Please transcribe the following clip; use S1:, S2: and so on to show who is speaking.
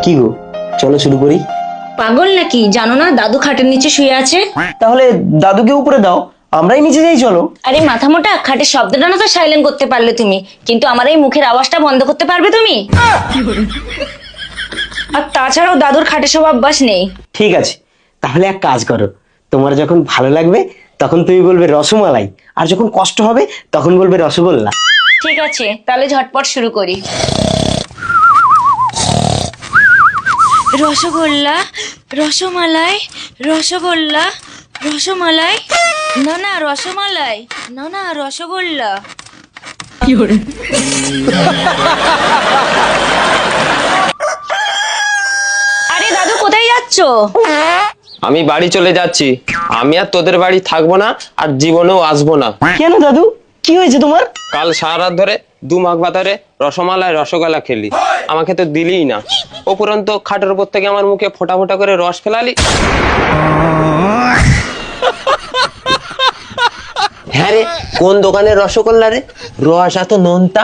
S1: কি গো, চলো শুরু করি।
S2: পাগল নাকি? জানো না দাদু খাটের নিচে শুয়ে আছে?
S1: তাহলে দাদুকে উপরে দাও, আমরাই নিচে যাই, চলো।
S2: আরে মাথা মোটা, খাটের শব্দটা না তো সাইলেন্ট করতে পারলে তুমি, কিন্তু আমার এই মুখের আওয়াজটা বন্ধ করতে পারবে তুমি? আর তাছাড়াও দাদুর খাটে সব অভ্যাস নেই।
S1: ঠিক আছে, তাহলে এক কাজ করো, তোমার যখন ভালো লাগবে তখন তুমি বলবে রসমালাই, আর যখন কষ্ট হবে তখন বলবে রসগোল্লা।
S2: ঠিক আছে, তাহলে ঝটপট শুরু করি। রসগোল্লা, রসমালাই, রসগোল্লা, রসমালাই, না না রসমালাই, না না রসগোল্লা। আরে দাদু কোথায় যাচ্ছো?
S3: আমি বাড়ি চলে যাচ্ছি। আমি আর তোদের বাড়ি থাকবো না, আর জীবনেও আসবো না।
S1: কেন দাদু, কি হয়েছে তোমার?
S3: কাল সারা রাত ধরে দু মাঘ বাতারে রসমালাই রসগোল্লা খেলি, আমাকে তো দিলিই না। উপরন্ত খাটের উপর থেকে আমার মুখে ফোঁটা ফোঁটা করে রস ফেলালি। হ্যাঁ রে, কোন দোকানের রসগোল্লা রে? রস এত নোনতা।